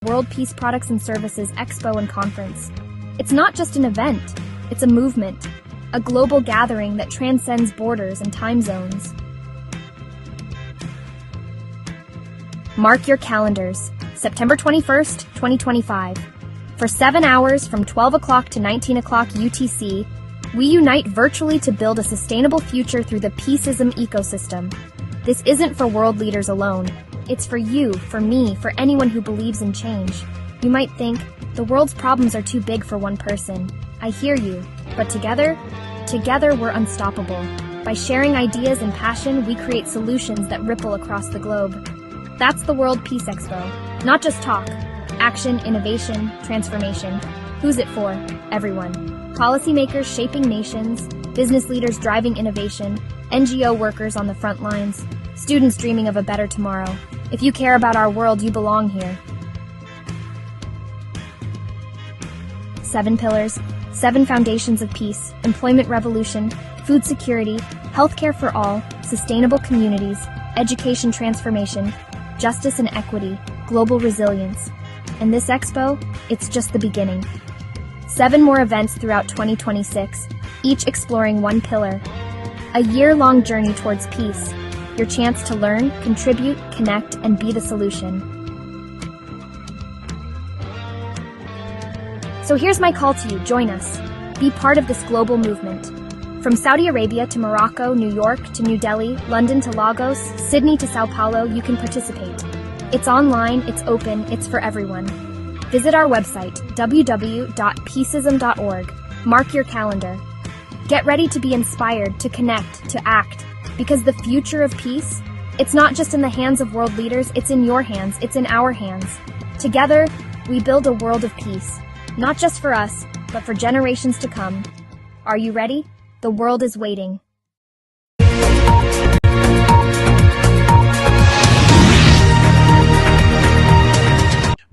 World Peace Products and Services Expo and Conference. It's not just an event, it's a movement, a global gathering that transcends borders and time zones. Mark your calendars, September 21st, 2025. For 7 hours from 12 o'clock to 19 o'clock UTC, we unite virtually to build a sustainable future through the Peaceism Ecosystem. This isn't for world leaders alone. It's for you, for me, for anyone who believes in change. You might think, the world's problems are too big for one person. I hear you. But together we're unstoppable. By sharing ideas and passion, we create solutions that ripple across the globe. That's the World Peace Expo. Not just talk. Action, innovation, transformation. Who's it for? Everyone. Policymakers shaping nations, business leaders driving innovation, NGO workers on the front lines, students dreaming of a better tomorrow. If you care about our world, you belong here. 7 pillars, 7 foundations of peace: employment revolution, food security, healthcare for all, sustainable communities, education transformation, justice and equity, global resilience. And this expo, it's just the beginning. 7 more events throughout 2026, each exploring one pillar. A year-long journey towards peace. Your chance to learn, contribute, connect, and be the solution. So here's my call to you, join us. Be part of this global movement. From Saudi Arabia to Morocco, New York to New Delhi, London to Lagos, Sydney to Sao Paulo, you can participate. It's online, it's open, it's for everyone. Visit our website, www.peaceism.org. Mark your calendar. Get ready to be inspired, to connect, to act. Because the future of peace, it's not just in the hands of world leaders, it's in your hands, it's in our hands. Together, we build a world of peace. Not just for us, but for generations to come. Are you ready? The world is waiting.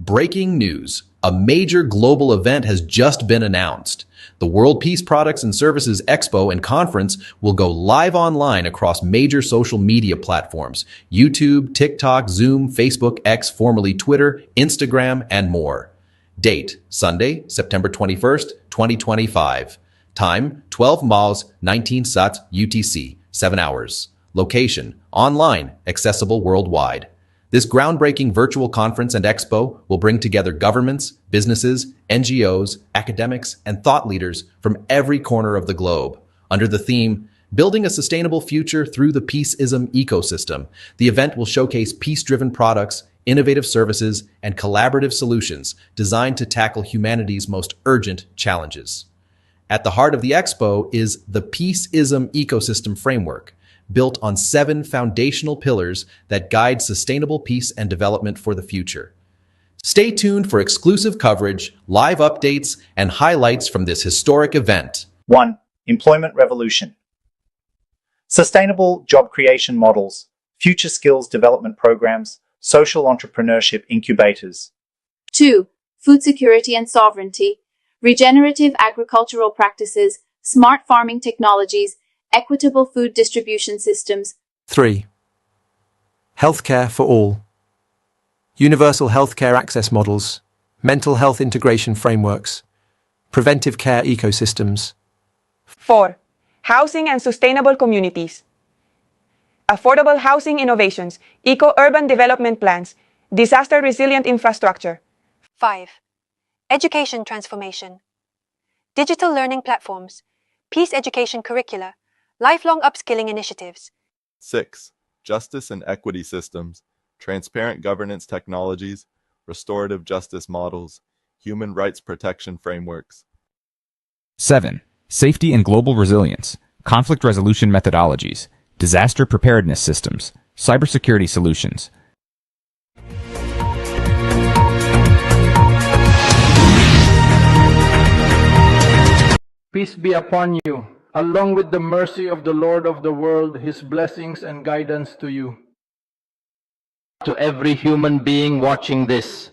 Breaking news. A major global event has just been announced. The World Peace Products and Services Expo and Conference will go live online across major social media platforms: YouTube, TikTok, Zoom, Facebook, X, formerly Twitter, Instagram, and more. Date: Sunday, September 21st, 2025. Time: 12 Mals, 19 Sat, UTC, 7 hours. Location: online, accessible worldwide. This groundbreaking virtual conference and expo will bring together governments, businesses, NGOs, academics, and thought leaders from every corner of the globe. Under the theme, Building a Sustainable Future Through the Peaceism Ecosystem, the event will showcase peace-driven products, innovative services, and collaborative solutions designed to tackle humanity's most urgent challenges. At the heart of the expo is the Peaceism Ecosystem framework, built on 7 foundational pillars that guide sustainable peace and development for the future. Stay tuned for exclusive coverage, live updates, and highlights from this historic event. 1. Employment revolution. Sustainable job creation models, future skills development programs, social entrepreneurship incubators. 2. Food security and sovereignty, regenerative agricultural practices, smart farming technologies, equitable food distribution systems. 3. Healthcare for all. Universal healthcare access models, mental health integration frameworks, preventive care ecosystems. 4. Housing and sustainable communities. Affordable housing innovations, eco-urban development plans, disaster-resilient infrastructure. 5. Education transformation. Digital learning platforms, peace education curricula, lifelong upskilling initiatives. 6. Justice and equity systems, transparent governance technologies, restorative justice models, human rights protection frameworks. 7. Safety and global resilience, conflict resolution methodologies, disaster preparedness systems, cybersecurity solutions. Peace be upon you, along with the mercy of the Lord of the world, His blessings and guidance to you. To every human being watching this,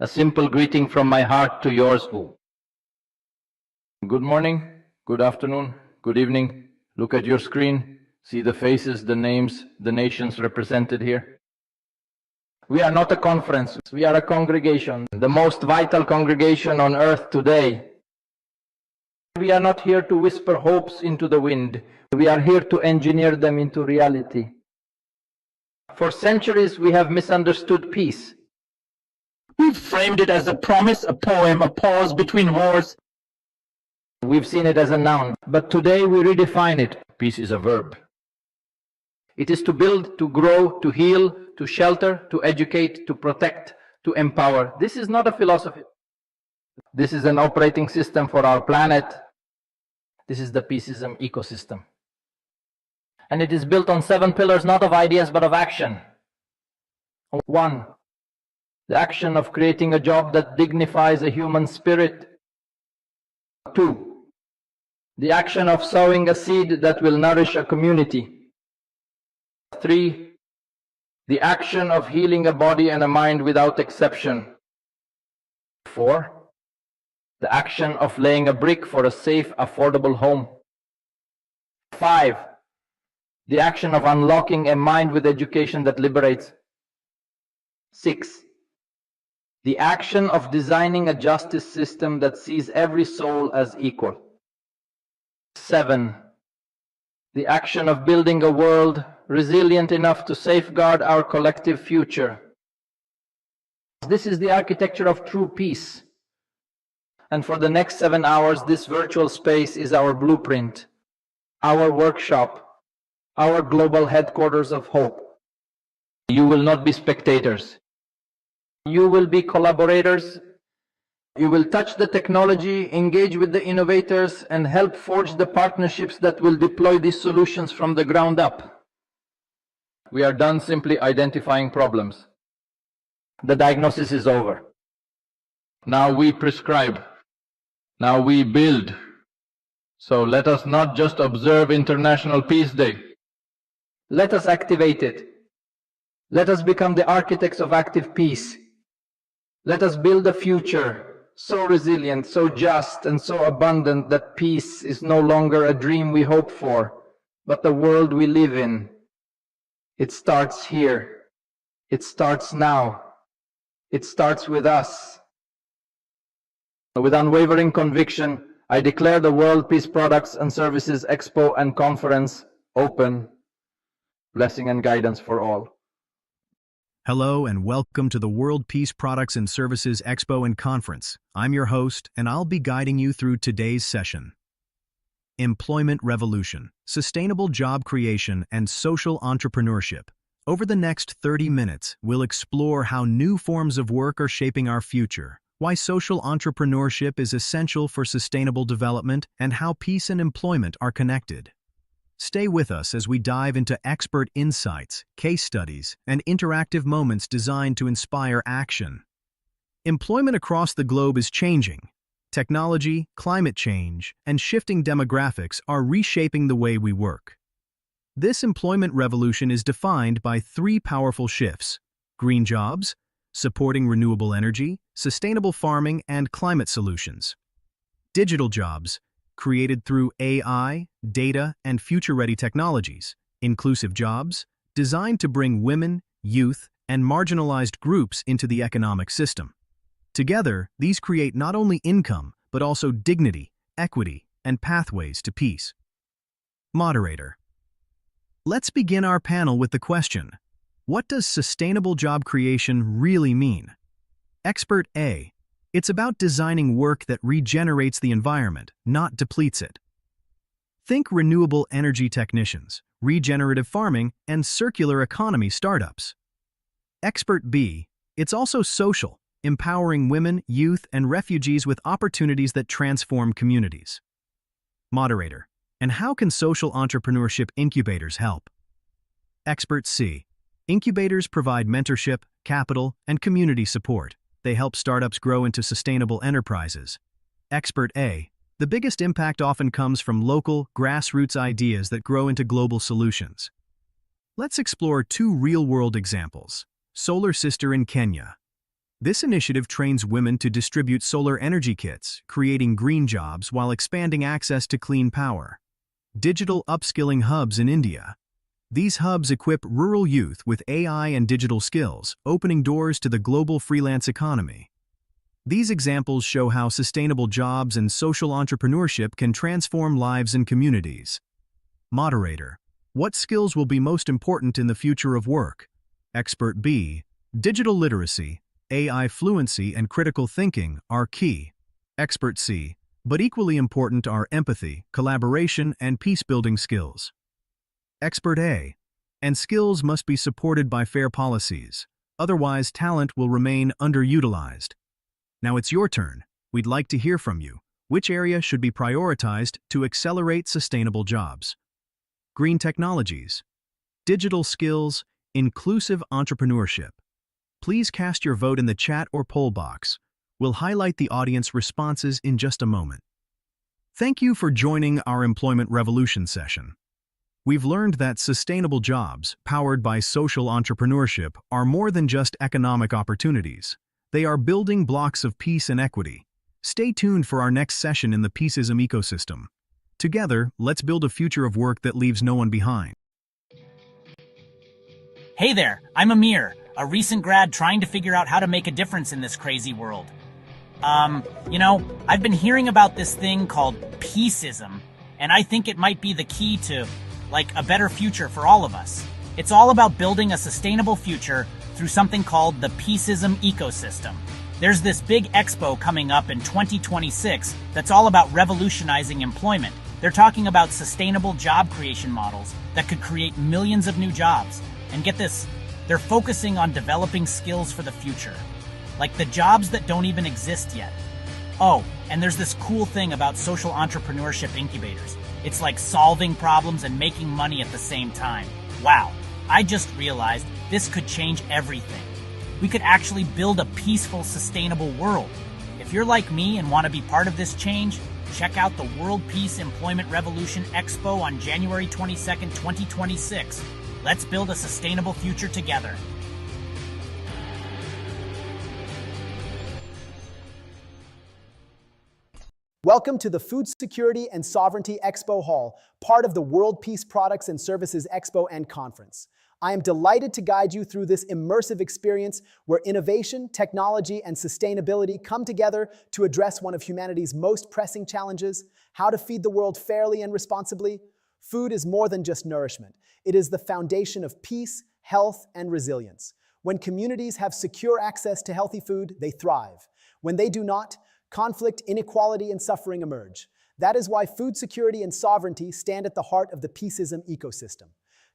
a simple greeting from my heart to yours all. Good morning, good afternoon, good evening. Look at your screen, see the faces, the names, the nations represented here. We are not a conference, we are a congregation, the most vital congregation on earth today. We are not here to whisper hopes into the wind. We are here to engineer them into reality. For centuries, we have misunderstood peace. We've framed it as a promise, a poem, a pause between wars. We've seen it as a noun, but today we redefine it. Peace is a verb. It is to build, to grow, to heal, to shelter, to educate, to protect, to empower. This is not a philosophy. This is an operating system for our planet. This is the Peaceism Ecosystem. And it is built on 7 pillars, not of ideas, but of action. 1. The action of creating a job that dignifies a human spirit. 2. The action of sowing a seed that will nourish a community. 3. The action of healing a body and a mind without exception. 4. The action of laying a brick for a safe, affordable home. 5. The action of unlocking a mind with education that liberates. 6. The action of designing a justice system that sees every soul as equal. 7. The action of building a world resilient enough to safeguard our collective future. This is the architecture of true peace. And for the next 7 hours, this virtual space is our blueprint, our workshop, our global headquarters of hope. You will not be spectators. You will be collaborators. You will touch the technology, engage with the innovators, and help forge the partnerships that will deploy these solutions from the ground up. We are done simply identifying problems. The diagnosis is over. Now we prescribe. Now we build. So let us not just observe International Peace Day. Let us activate it. Let us become the architects of active peace. Let us build a future so resilient, so just, and so abundant that peace is no longer a dream we hope for, but the world we live in. It starts here. It starts now. It starts with us. With unwavering conviction, I declare the World Peace Products and Services Expo and Conference open. Blessing and guidance for all. Hello and welcome to the World Peace Products and Services Expo and Conference. I'm your host, and I'll be guiding you through today's session. Employment Revolution, Sustainable Job Creation, and Social Entrepreneurship. Over the next 30 minutes, we'll explore how new forms of work are shaping our future, why social entrepreneurship is essential for sustainable development, and how peace and employment are connected. Stay with us as we dive into expert insights, case studies, and interactive moments designed to inspire action. Employment across the globe is changing. Technology, climate change, and shifting demographics are reshaping the way we work. This employment revolution is defined by 3 powerful shifts: green jobs, supporting renewable energy, sustainable farming, and climate solutions; digital jobs, created through AI, data, and future-ready technologies; inclusive jobs, designed to bring women, youth, and marginalized groups into the economic system. Together, these create not only income, but also dignity, equity, and pathways to peace. Moderator. Let's begin our panel with the question: what does sustainable job creation really mean? Expert A. It's about designing work that regenerates the environment, not depletes it. Think renewable energy technicians, regenerative farming, and circular economy startups. Expert B. It's also social, empowering women, youth, and refugees with opportunities that transform communities. Moderator. And how can social entrepreneurship incubators help? Expert C. Incubators provide mentorship, capital, and community support. They help startups grow into sustainable enterprises. Expert A. The biggest impact often comes from local, grassroots ideas that grow into global solutions. Let's explore 2 real-world examples. Solar Sister in Kenya. This initiative trains women to distribute solar energy kits, creating green jobs while expanding access to clean power. Digital upskilling hubs in India. These hubs equip rural youth with AI and digital skills, opening doors to the global freelance economy. These examples show how sustainable jobs and social entrepreneurship can transform lives and communities. Moderator: what skills will be most important in the future of work? Expert B: digital literacy, AI fluency, and critical thinking are key. Expert C: but equally important are empathy, collaboration, and peace-building skills. Expert A: and skills must be supported by fair policies, otherwise talent will remain underutilized. Now it's your turn. We'd like to hear from you. Which area should be prioritized to accelerate sustainable jobs? Green technologies, digital skills, inclusive entrepreneurship. Please cast your vote in the chat or poll box. We'll highlight the audience responses in just a moment. Thank you for joining our Employment Revolution session. We've learned that sustainable jobs, powered by social entrepreneurship, are more than just economic opportunities. They are building blocks of peace and equity. Stay tuned for our next session in the Peaceism Ecosystem. Together, let's build a future of work that leaves no one behind. Hey there, I'm Amir, a recent grad trying to figure out how to make a difference in this crazy world. I've been hearing about this thing called Peaceism, and I think it might be the key to, a better future for all of us. It's all about building a sustainable future through something called the Peaceism Ecosystem. There's this big Expo coming up in 2026 that's all about revolutionizing employment. They're talking about sustainable job creation models that could create millions of new jobs. And get this, they're focusing on developing skills for the future, like the jobs that don't even exist yet. Oh, and there's this cool thing about social entrepreneurship incubators. It's like solving problems and making money at the same time. Wow, I just realized this could change everything. We could actually build a peaceful, sustainable world. If you're like me and want to be part of this change, check out the World Peace Employment Revolution Expo on January 22nd, 2026. Let's build a sustainable future together. Welcome to the Food Security and Sovereignty Expo Hall, part of the World Peace Products and Services Expo and Conference. I am delighted to guide you through this immersive experience where innovation, technology, and sustainability come together to address one of humanity's most pressing challenges: how to feed the world fairly and responsibly. Food is more than just nourishment. It is the foundation of peace, health, and resilience. When communities have secure access to healthy food, they thrive. When they do not, conflict, inequality, and suffering emerge. That is why food security and sovereignty stand at the heart of the Peaceism ecosystem.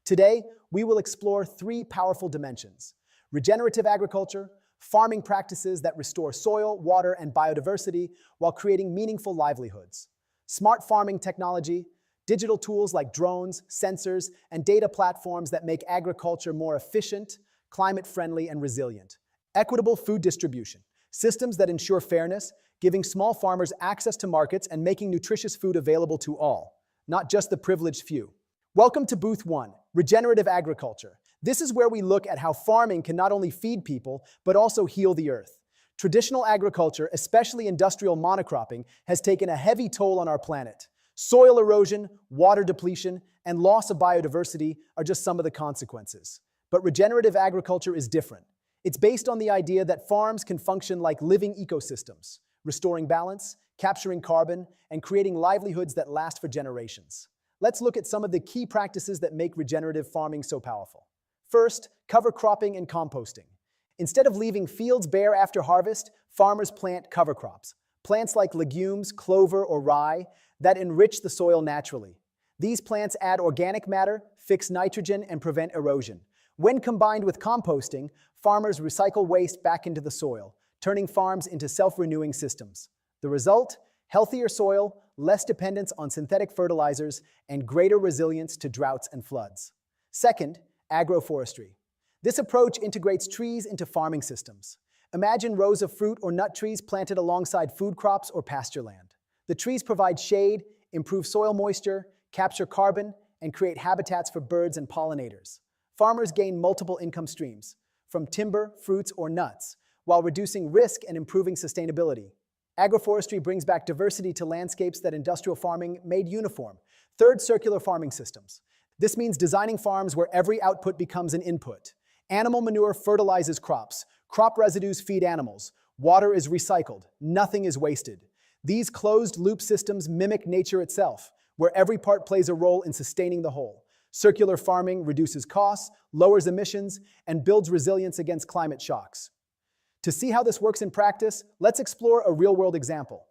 Today, we will explore three powerful dimensions: regenerative agriculture, farming practices that restore soil, water, and biodiversity while creating meaningful livelihoods; smart farming technology, digital tools like drones, sensors, and data platforms that make agriculture more efficient, climate-friendly, and resilient; equitable food distribution, systems that ensure fairness, giving small farmers access to markets and making nutritious food available to all, not just the privileged few. Welcome to Booth 1, Regenerative Agriculture. This is where we look at how farming can not only feed people, but also heal the earth. Traditional agriculture, especially industrial monocropping, has taken a heavy toll on our planet. Soil erosion, water depletion, and loss of biodiversity are just some of the consequences. But regenerative agriculture is different. It's based on the idea that farms can function like living ecosystems, restoring balance, capturing carbon, and creating livelihoods that last for generations. Let's look at some of the key practices that make regenerative farming so powerful. First, cover cropping and composting. Instead of leaving fields bare after harvest, farmers plant cover crops, plants like legumes, clover, or rye, that enrich the soil naturally. These plants add organic matter, fix nitrogen, and prevent erosion. When combined with composting, farmers recycle waste back into the soil, turning farms into self-renewing systems. The result? Healthier soil, less dependence on synthetic fertilizers, and greater resilience to droughts and floods. Second, agroforestry. This approach integrates trees into farming systems. Imagine rows of fruit or nut trees planted alongside food crops or pasture land. The trees provide shade, improve soil moisture, capture carbon, and create habitats for birds and pollinators. Farmers gain multiple income streams, from timber, fruits, or nuts, while reducing risk and improving sustainability. Agroforestry brings back diversity to landscapes that industrial farming made uniform. Third, circular farming systems. This means designing farms where every output becomes an input. Animal manure fertilizes crops. Crop residues feed animals. Water is recycled. Nothing is wasted. These closed-loop systems mimic nature itself, where every part plays a role in sustaining the whole. Circular farming reduces costs, lowers emissions, and builds resilience against climate shocks. To see how this works in practice, let's explore a real-world example.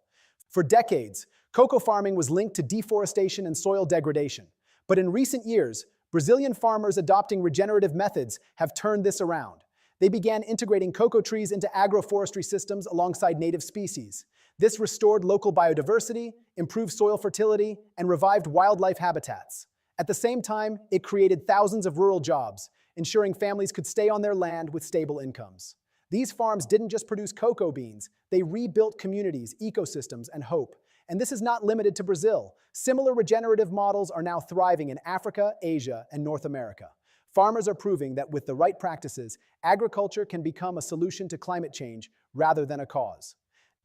For decades, cocoa farming was linked to deforestation and soil degradation. But in recent years, Brazilian farmers adopting regenerative methods have turned this around. They began integrating cocoa trees into agroforestry systems alongside native species. This restored local biodiversity, improved soil fertility, and revived wildlife habitats. At the same time, it created thousands of rural jobs, ensuring families could stay on their land with stable incomes. These farms didn't just produce cocoa beans, they rebuilt communities, ecosystems, and hope. And this is not limited to Brazil. Similar regenerative models are now thriving in Africa, Asia, and North America. Farmers are proving that with the right practices, agriculture can become a solution to climate change rather than a cause.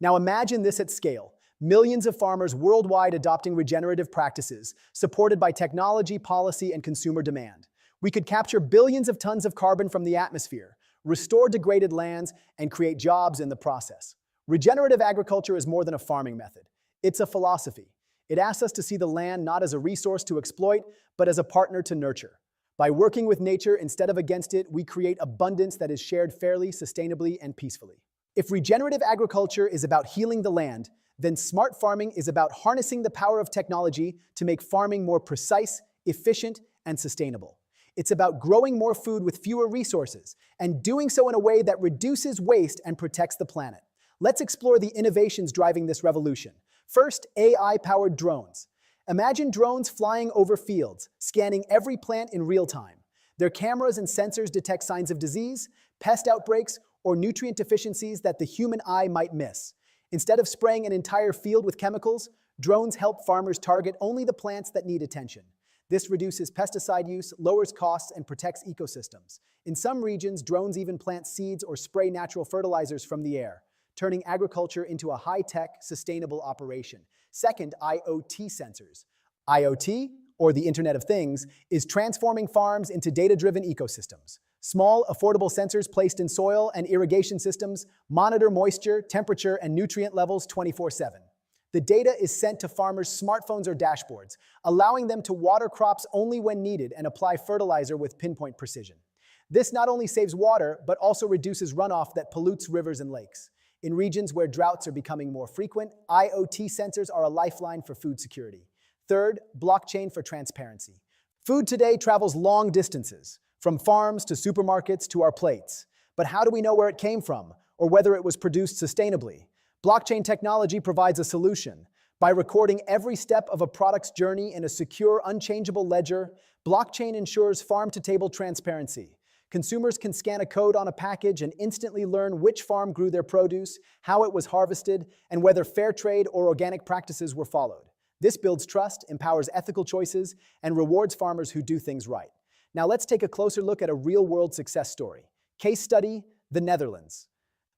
Now imagine this at scale. Millions of farmers worldwide adopting regenerative practices, supported by technology, policy, and consumer demand. We could capture billions of tons of carbon from the atmosphere, restore degraded lands, and create jobs in the process. Regenerative agriculture is more than a farming method. It's a philosophy. It asks us to see the land not as a resource to exploit, but as a partner to nurture. By working with nature instead of against it, we create abundance that is shared fairly, sustainably, and peacefully. If regenerative agriculture is about healing the land, then smart farming is about harnessing the power of technology to make farming more precise, efficient, and sustainable. It's about growing more food with fewer resources, and doing so in a way that reduces waste and protects the planet. Let's explore the innovations driving this revolution. First, AI-powered drones. Imagine drones flying over fields, scanning every plant in real time. Their cameras and sensors detect signs of disease, pest outbreaks, or nutrient deficiencies that the human eye might miss. Instead of spraying an entire field with chemicals, drones help farmers target only the plants that need attention. This reduces pesticide use, lowers costs, and protects ecosystems. In some regions, drones even plant seeds or spray natural fertilizers from the air, turning agriculture into a high-tech, sustainable operation. Second, IoT sensors. IoT, or the Internet of Things, is transforming farms into data-driven ecosystems. Small, affordable sensors placed in soil and irrigation systems monitor moisture, temperature, and nutrient levels 24/7. The data is sent to farmers' smartphones or dashboards, allowing them to water crops only when needed and apply fertilizer with pinpoint precision. This not only saves water, but also reduces runoff that pollutes rivers and lakes. In regions where droughts are becoming more frequent, IoT sensors are a lifeline for food security. Third, blockchain for transparency. Food today travels long distances, from farms to supermarkets to our plates. But how do we know where it came from, or whether it was produced sustainably? Blockchain technology provides a solution. By recording every step of a product's journey in a secure, unchangeable ledger, blockchain ensures farm-to-table transparency. Consumers can scan a code on a package and instantly learn which farm grew their produce, how it was harvested, and whether fair trade or organic practices were followed. This builds trust, empowers ethical choices, and rewards farmers who do things right. Now let's take a closer look at a real-world success story. Case study, the Netherlands.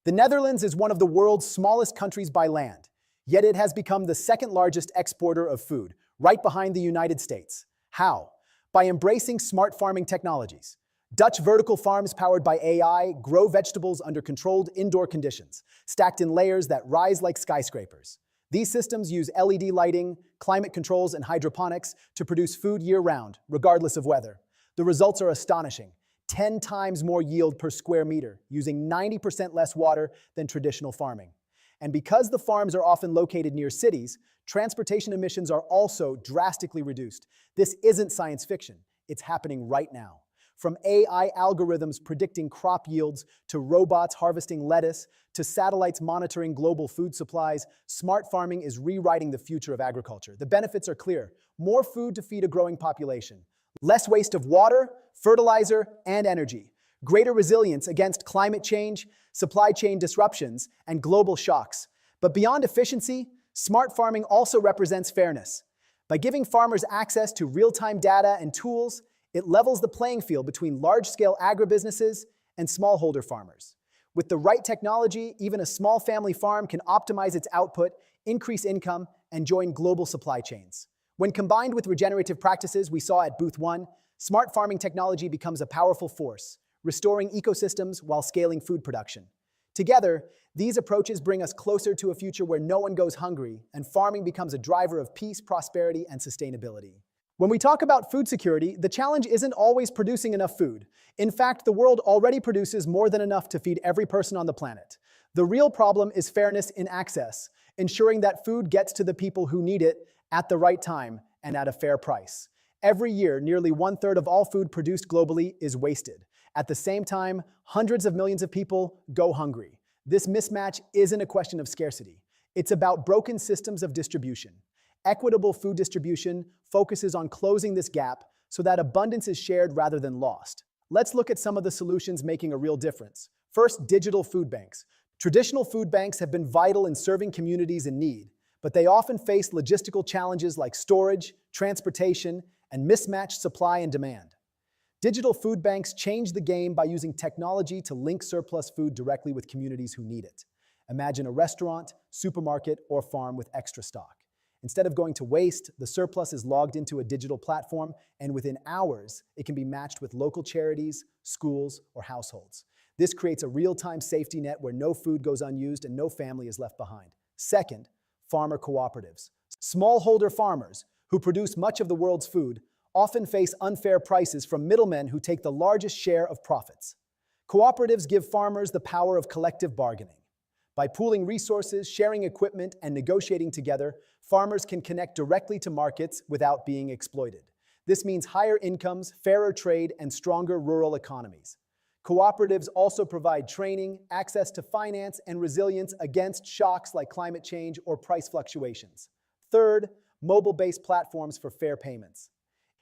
The Netherlands is one of the world's smallest countries by land, yet it has become the second largest exporter of food, right behind the United States. How? By embracing smart farming technologies. Dutch vertical farms powered by AI grow vegetables under controlled indoor conditions, stacked in layers that rise like skyscrapers. These systems use LED lighting, climate controls, and hydroponics to produce food year-round, regardless of weather. The results are astonishing. 10 times more yield per square meter, using 90% less water than traditional farming. And because the farms are often located near cities, transportation emissions are also drastically reduced. This isn't science fiction. It's happening right now. From AI algorithms predicting crop yields, to robots harvesting lettuce, to satellites monitoring global food supplies, smart farming is rewriting the future of agriculture. The benefits are clear. More food to feed a growing population. Less waste of water, fertilizer, and energy. Greater resilience against climate change, supply chain disruptions, and global shocks. But beyond efficiency, smart farming also represents fairness. By giving farmers access to real-time data and tools, it levels the playing field between large-scale agribusinesses and smallholder farmers. With the right technology, even a small family farm can optimize its output, increase income, and join global supply chains. When combined with regenerative practices we saw at Booth 1, Smart farming technology becomes a powerful force, restoring ecosystems while scaling food production. Together, these approaches bring us closer to a future where no one goes hungry and farming becomes a driver of peace, prosperity, and sustainability. When we talk about food security, the challenge isn't always producing enough food. In fact, the world already produces more than enough to feed every person on the planet. The real problem is fairness in access, ensuring that food gets to the people who need it at the right time and at a fair price. Every year, nearly 1/3 of all food produced globally is wasted. At the same time, hundreds of millions of people go hungry. This mismatch isn't a question of scarcity. It's about broken systems of distribution. Equitable food distribution focuses on closing this gap so that abundance is shared rather than lost. Let's look at some of the solutions making a real difference. First, digital food banks. Traditional food banks have been vital in serving communities in need, but they often face logistical challenges like storage, transportation, and mismatched supply and demand. Digital food banks change the game by using technology to link surplus food directly with communities who need it. Imagine a restaurant, supermarket, or farm with extra stock. Instead of going to waste, the surplus is logged into a digital platform, and within hours, it can be matched with local charities, schools, or households. This creates a real-time safety net where no food goes unused and no family is left behind. Second, farmer cooperatives. Smallholder farmers, who produce much of the world's food, often face unfair prices from middlemen who take the largest share of profits. Cooperatives give farmers the power of collective bargaining. By pooling resources, sharing equipment, and negotiating together, farmers can connect directly to markets without being exploited. This means higher incomes, fairer trade, and stronger rural economies. Cooperatives also provide training, access to finance, and resilience against shocks like climate change or price fluctuations. Third, mobile-based platforms for fair payments.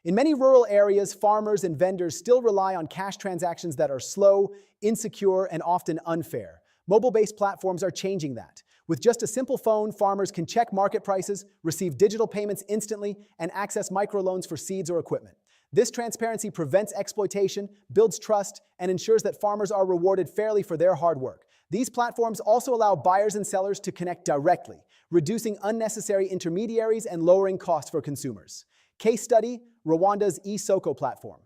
In many rural areas, farmers and vendors still rely on cash transactions that are slow, insecure, and often unfair. Mobile-based platforms are changing that. With just a simple phone, farmers can check market prices, receive digital payments instantly, and access microloans for seeds or equipment. This transparency prevents exploitation, builds trust, and ensures that farmers are rewarded fairly for their hard work. These platforms also allow buyers and sellers to connect directly, reducing unnecessary intermediaries and lowering costs for consumers. Case study, Rwanda's eSoko platform.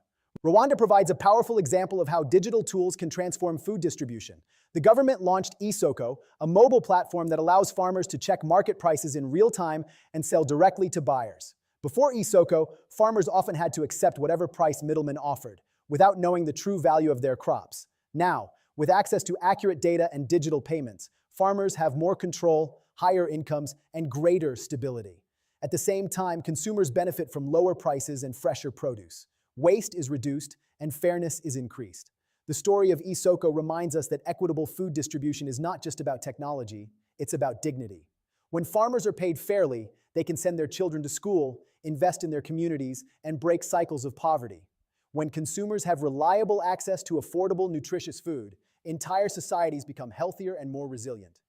Rwanda provides a powerful example of how digital tools can transform food distribution. The government launched eSoko, a mobile platform that allows farmers to check market prices in real time and sell directly to buyers. Before eSoko, farmers often had to accept whatever price middlemen offered, without knowing the true value of their crops. Now, with access to accurate data and digital payments, farmers have more control, higher incomes, and greater stability. At the same time, consumers benefit from lower prices and fresher produce. Waste is reduced, and fairness is increased. The story of eSoko reminds us that equitable food distribution is not just about technology, it's about dignity. When farmers are paid fairly, they can send their children to school, invest in their communities, and break cycles of poverty. When consumers have reliable access to affordable, nutritious food, entire societies become healthier and more resilient.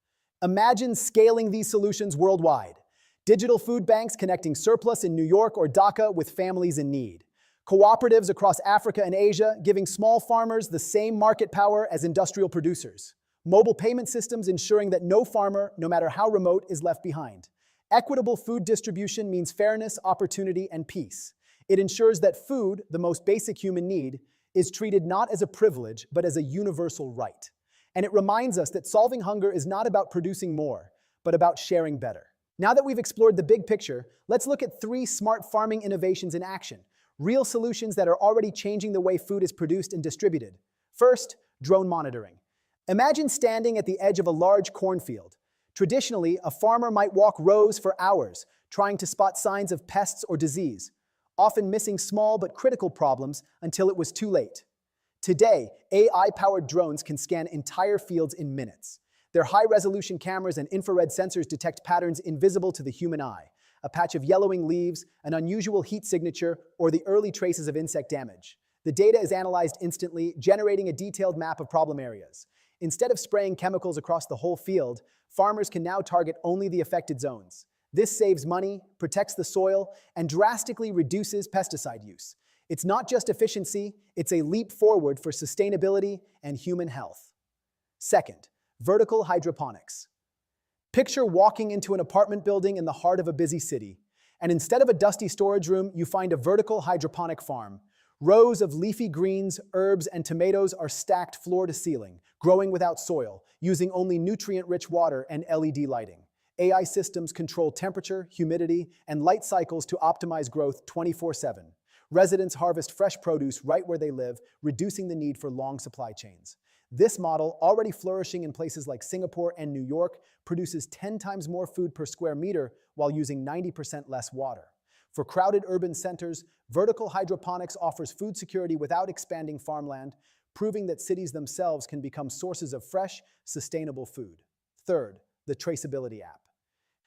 Imagine scaling these solutions worldwide. Digital food banks connecting surplus in New York or Dhaka with families in need. Cooperatives across Africa and Asia giving small farmers the same market power as industrial producers. Mobile payment systems ensuring that no farmer, no matter how remote, is left behind. Equitable food distribution means fairness, opportunity, and peace. It ensures that food, the most basic human need, is treated not as a privilege, but as a universal right. And it reminds us that solving hunger is not about producing more, but about sharing better. Now that we've explored the big picture, let's look at 3 smart farming innovations in action. Real solutions that are already changing the way food is produced and distributed. First, drone monitoring. Imagine standing at the edge of a large cornfield. Traditionally, a farmer might walk rows for hours, trying to spot signs of pests or disease, often missing small but critical problems until it was too late. Today, AI-powered drones can scan entire fields in minutes. Their high-resolution cameras and infrared sensors detect patterns invisible to the human eye, a patch of yellowing leaves, an unusual heat signature, or the early traces of insect damage. The data is analyzed instantly, generating a detailed map of problem areas. Instead of spraying chemicals across the whole field, farmers can now target only the affected zones. This saves money, protects the soil, and drastically reduces pesticide use. It's not just efficiency, it's a leap forward for sustainability and human health. Second, vertical hydroponics. Picture walking into an apartment building in the heart of a busy city, and instead of a dusty storage room, you find a vertical hydroponic farm. Rows of leafy greens, herbs, and tomatoes are stacked floor to ceiling, growing without soil, using only nutrient-rich water and LED lighting. AI systems control temperature, humidity, and light cycles to optimize growth 24/7. Residents harvest fresh produce right where they live, reducing the need for long supply chains. This model, already flourishing in places like Singapore and New York, produces 10 times more food per square meter while using 90% less water. For crowded urban centers, vertical hydroponics offers food security without expanding farmland, proving that cities themselves can become sources of fresh, sustainable food. Third, the traceability app.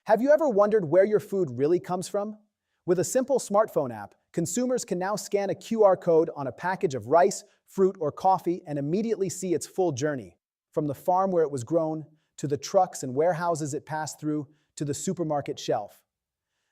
Have you ever wondered where your food really comes from? With a simple smartphone app, consumers can now scan a QR code on a package of rice, fruit, or coffee and immediately see its full journey, from the farm where it was grown, to the trucks and warehouses it passed through, to the supermarket shelf.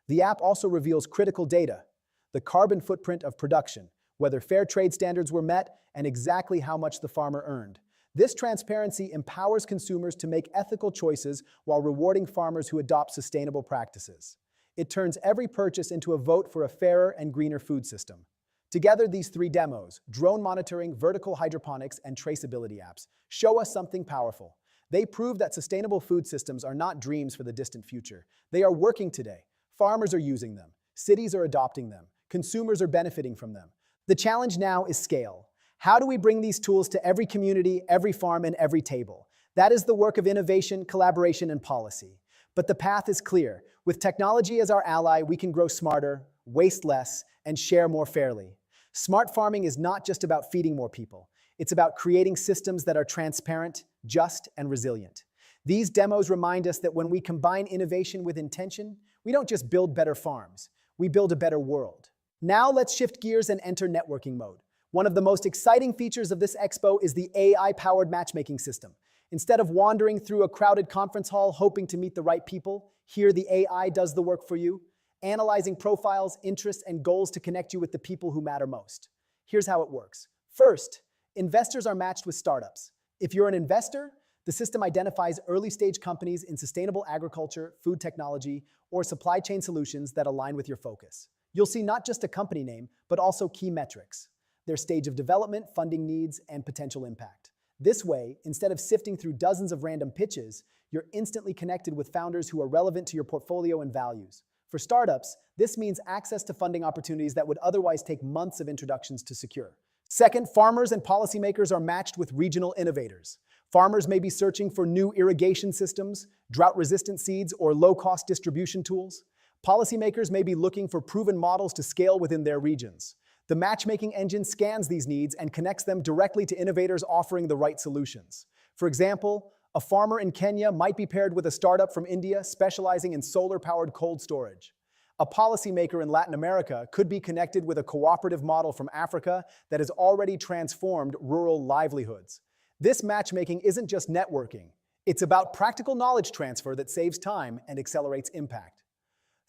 The app also reveals critical data, the carbon footprint of production, whether fair trade standards were met, and exactly how much the farmer earned. This transparency empowers consumers to make ethical choices while rewarding farmers who adopt sustainable practices. It turns every purchase into a vote for a fairer and greener food system. Together, these three demos, drone monitoring, vertical hydroponics, and traceability apps, show us something powerful. They prove that sustainable food systems are not dreams for the distant future. They are working today. Farmers are using them. Cities are adopting them. Consumers are benefiting from them. The challenge now is scale. How do we bring these tools to every community, every farm, and every table? That is the work of innovation, collaboration, and policy. But the path is clear. With technology as our ally, we can grow smarter, waste less, and share more fairly. Smart farming is not just about feeding more people. It's about creating systems that are transparent, just, and resilient. These demos remind us that when we combine innovation with intention, we don't just build better farms, we build a better world. Now let's shift gears and enter networking mode. One of the most exciting features of this expo is the AI-powered matchmaking system. Instead of wandering through a crowded conference hall hoping to meet the right people, here the AI does the work for you, analyzing profiles, interests, and goals to connect you with the people who matter most. Here's how it works. First, investors are matched with startups. If you're an investor, the system identifies early-stage companies in sustainable agriculture, food technology, or supply chain solutions that align with your focus. You'll see not just a company name, but also key metrics, their stage of development, funding needs, and potential impact. This way, instead of sifting through dozens of random pitches, you're instantly connected with founders who are relevant to your portfolio and values. For startups, this means access to funding opportunities that would otherwise take months of introductions to secure. Second, farmers and policymakers are matched with regional innovators. Farmers may be searching for new irrigation systems, drought-resistant seeds, or low-cost distribution tools. Policymakers may be looking for proven models to scale within their regions. The matchmaking engine scans these needs and connects them directly to innovators offering the right solutions. For example, a farmer in Kenya might be paired with a startup from India specializing in solar-powered cold storage. A policymaker in Latin America could be connected with a cooperative model from Africa that has already transformed rural livelihoods. This matchmaking isn't just networking. It's about practical knowledge transfer that saves time and accelerates impact.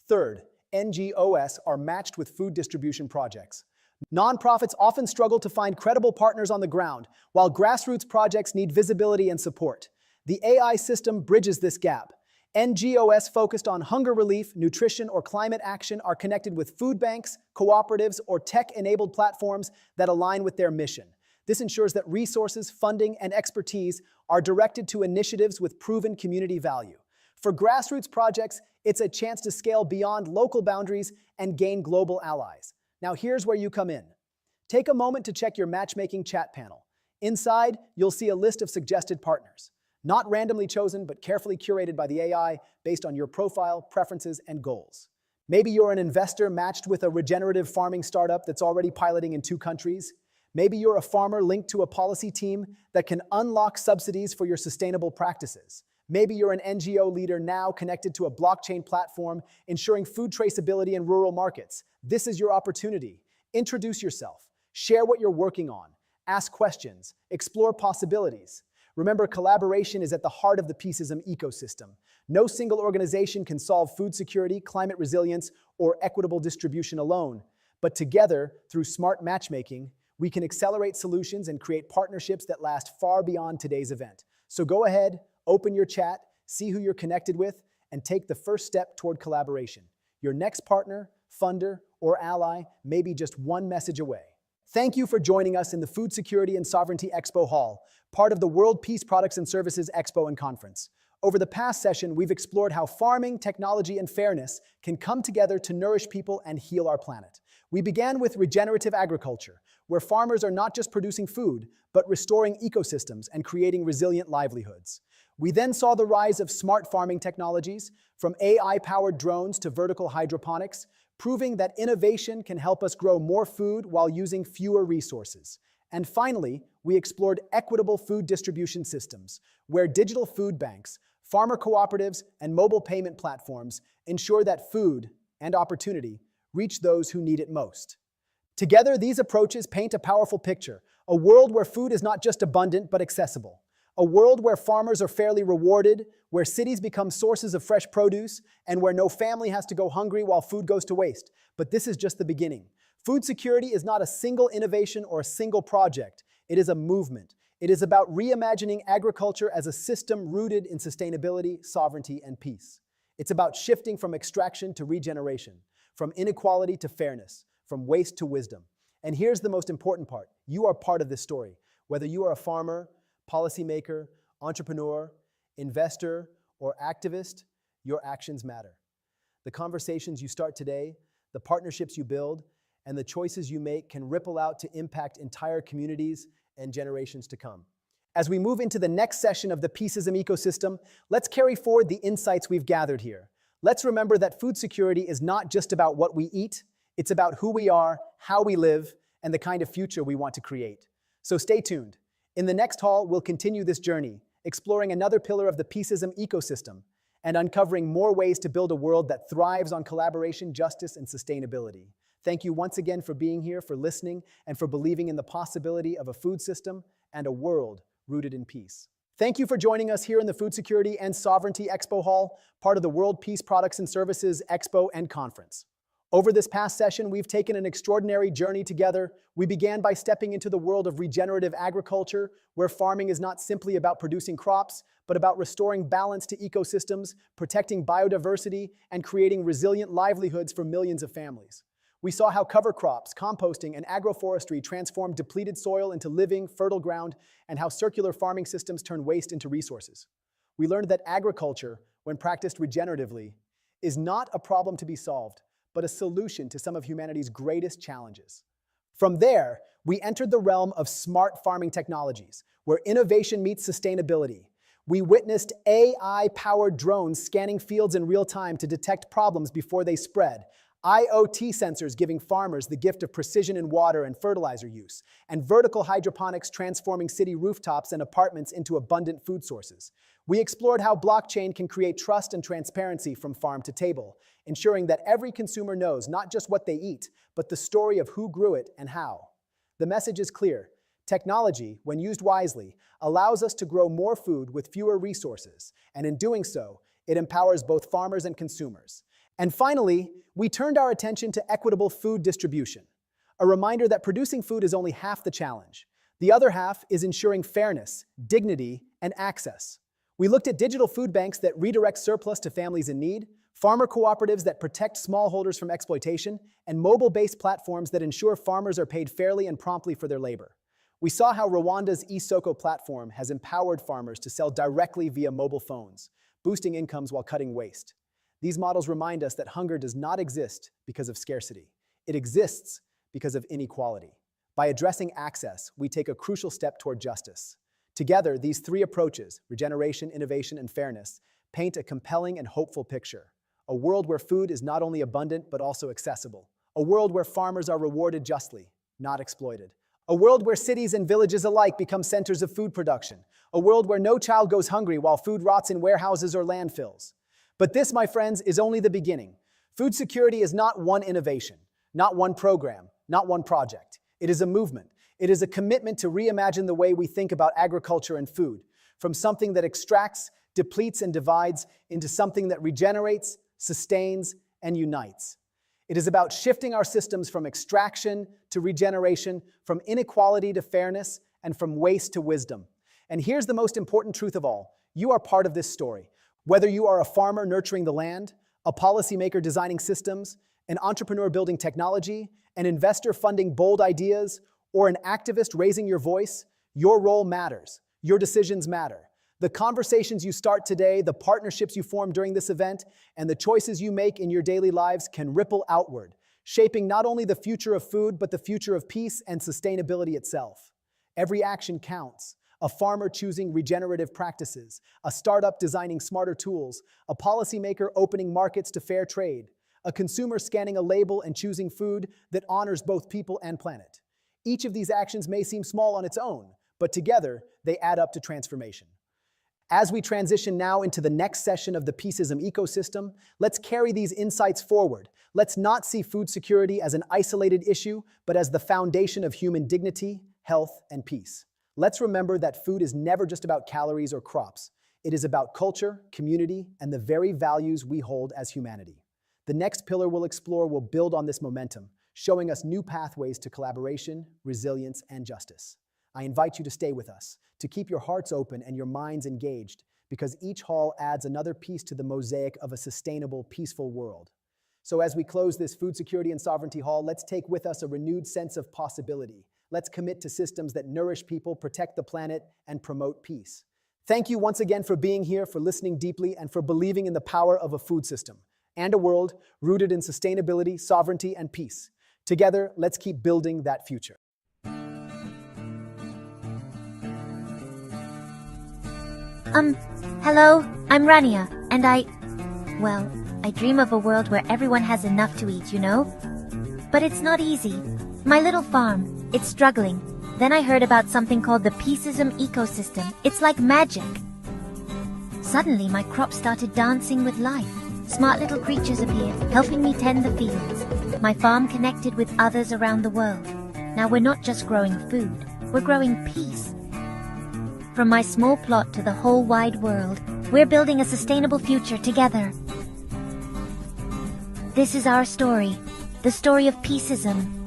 Third, NGOs are matched with food distribution projects. Nonprofits often struggle to find credible partners on the ground, while grassroots projects need visibility and support. The AI system bridges this gap. NGOs focused on hunger relief, nutrition, or climate action are connected with food banks, cooperatives, or tech-enabled platforms that align with their mission. This ensures that resources, funding, and expertise are directed to initiatives with proven community value. For grassroots projects, it's a chance to scale beyond local boundaries and gain global allies. Now here's where you come in. Take a moment to check your matchmaking chat panel. Inside, you'll see a list of suggested partners. Not randomly chosen, but carefully curated by the AI based on your profile, preferences, and goals. Maybe you're an investor matched with a regenerative farming startup that's already piloting in 2 countries. Maybe you're a farmer linked to a policy team that can unlock subsidies for your sustainable practices. Maybe you're an NGO leader now connected to a blockchain platform ensuring food traceability in rural markets. This is your opportunity. Introduce yourself. Share what you're working on. Ask questions. Explore possibilities. Remember, collaboration is at the heart of the Peaceism ecosystem. No single organization can solve food security, climate resilience, or equitable distribution alone. But together, through smart matchmaking, we can accelerate solutions and create partnerships that last far beyond today's event. So go ahead, open your chat, see who you're connected with, and take the first step toward collaboration. Your next partner, funder, or ally may be just one message away. Thank you for joining us in the Food Security and Sovereignty Expo Hall, part of the World Peace Products and Services Expo and Conference. Over the past session, we've explored how farming, technology, and fairness can come together to nourish people and heal our planet. We began with regenerative agriculture, where farmers are not just producing food, but restoring ecosystems and creating resilient livelihoods. We then saw the rise of smart farming technologies, from AI-powered drones to vertical hydroponics, proving that innovation can help us grow more food while using fewer resources. And finally, we explored equitable food distribution systems, where digital food banks, farmer cooperatives, and mobile payment platforms ensure that food and opportunity reach those who need it most. Together, these approaches paint a powerful picture, a world where food is not just abundant but accessible. A world where farmers are fairly rewarded, where cities become sources of fresh produce, and where no family has to go hungry while food goes to waste. But this is just the beginning. Food security is not a single innovation or a single project. It is a movement. It is about reimagining agriculture as a system rooted in sustainability, sovereignty, and peace. It's about shifting from extraction to regeneration, from inequality to fairness, from waste to wisdom. And here's the most important part. You are part of this story. Whether you are a farmer, policymaker, entrepreneur, investor, or activist, your actions matter. The conversations you start today, the partnerships you build, and the choices you make can ripple out to impact entire communities and generations to come. As we move into the next session of the Peaceism Ecosystem, let's carry forward the insights we've gathered here. Let's remember that food security is not just about what we eat, it's about who we are, how we live, and the kind of future we want to create. So stay tuned. In the next hall, we'll continue this journey, exploring another pillar of the Peaceism ecosystem and uncovering more ways to build a world that thrives on collaboration, justice, and sustainability. Thank you once again for being here, for listening, and for believing in the possibility of a food system and a world rooted in peace. Thank you for joining us here in the Food Security and Sovereignty Expo Hall, part of the World Peace Products and Services Expo and Conference. Over this past session, we've taken an extraordinary journey together. We began by stepping into the world of regenerative agriculture, where farming is not simply about producing crops, but about restoring balance to ecosystems, protecting biodiversity, and creating resilient livelihoods for millions of families. We saw how cover crops, composting, and agroforestry transform depleted soil into living, fertile ground, and how circular farming systems turn waste into resources. We learned that agriculture, when practiced regeneratively, is not a problem to be solved, but a solution to some of humanity's greatest challenges. From there, we entered the realm of smart farming technologies, where innovation meets sustainability. We witnessed AI-powered drones scanning fields in real time to detect problems before they spread, IoT sensors giving farmers the gift of precision in water and fertilizer use, and vertical hydroponics transforming city rooftops and apartments into abundant food sources. We explored how blockchain can create trust and transparency from farm to table, ensuring that every consumer knows not just what they eat, but the story of who grew it and how. The message is clear. Technology, when used wisely, allows us to grow more food with fewer resources, and in doing so, it empowers both farmers and consumers. And finally, we turned our attention to equitable food distribution, a reminder that producing food is only half the challenge. The other half is ensuring fairness, dignity, and access. We looked at digital food banks that redirect surplus to families in need, farmer cooperatives that protect smallholders from exploitation, and mobile-based platforms that ensure farmers are paid fairly and promptly for their labor. We saw how Rwanda's eSoko platform has empowered farmers to sell directly via mobile phones, boosting incomes while cutting waste. These models remind us that hunger does not exist because of scarcity. It exists because of inequality. By addressing access, we take a crucial step toward justice. Together, these three approaches, regeneration, innovation, and fairness, paint a compelling and hopeful picture. A world where food is not only abundant, but also accessible. A world where farmers are rewarded justly, not exploited. A world where cities and villages alike become centers of food production. A world where no child goes hungry while food rots in warehouses or landfills. But this, my friends, is only the beginning. Food security is not one innovation, not one program, not one project. It is a movement. It is a commitment to reimagine the way we think about agriculture and food, from something that extracts, depletes, and divides into something that regenerates, sustains, and unites. It is about shifting our systems from extraction to regeneration, from inequality to fairness, and from waste to wisdom. And here's the most important truth of all. You are part of this story. Whether you are a farmer nurturing the land, a policymaker designing systems, an entrepreneur building technology, an investor funding bold ideas, or an activist raising your voice, your role matters. Your decisions matter. The conversations you start today, the partnerships you form during this event, and the choices you make in your daily lives can ripple outward, shaping not only the future of food, but the future of peace and sustainability itself. Every action counts. A farmer choosing regenerative practices, a startup designing smarter tools, a policymaker opening markets to fair trade, a consumer scanning a label and choosing food that honors both people and planet. Each of these actions may seem small on its own, but together they add up to transformation. As we transition now into the next session of the Peaceism Ecosystem, let's carry these insights forward. Let's not see food security as an isolated issue, but as the foundation of human dignity, health, and peace. Let's remember that food is never just about calories or crops. It is about culture, community, and the very values we hold as humanity. The next pillar we'll explore will build on this momentum, showing us new pathways to collaboration, resilience, and justice. I invite you to stay with us, to keep your hearts open and your minds engaged, because each hall adds another piece to the mosaic of a sustainable, peaceful world. So as we close this Food Security and Sovereignty Hall, let's take with us a renewed sense of possibility. Let's commit to systems that nourish people, protect the planet, and promote peace. Thank you once again for being here, for listening deeply, and for believing in the power of a food system and a world rooted in sustainability, sovereignty, and peace. Together, let's keep building that future. Hello, I'm Rania, and I dream of a world where everyone has enough to eat, you know? But it's not easy. My little farm, it's struggling. Then I heard about something called the Peaceism Ecosystem. It's like magic. Suddenly, my crops started dancing with life. Smart little creatures appeared, helping me tend the fields. My farm connected with others around the world. Now we're not just growing food, we're growing peace. From my small plot to the whole wide world, we're building a sustainable future together. This is our story, the story of peaceism.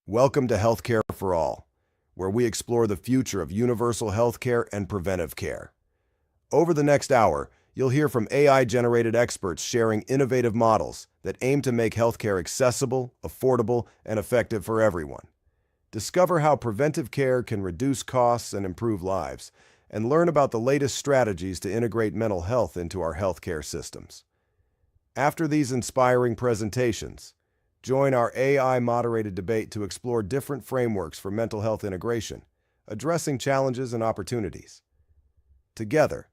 Welcome to Healthcare for All, where we explore the future of universal healthcare and preventive care. Over the next hour, you'll hear from AI-generated experts sharing innovative models that aim to make healthcare accessible, affordable, and effective for everyone. Discover how preventive care can reduce costs and improve lives, and learn about the latest strategies to integrate mental health into our healthcare systems. After these inspiring presentations, join our AI-moderated debate to explore different frameworks for mental health integration, addressing challenges and opportunities. Together,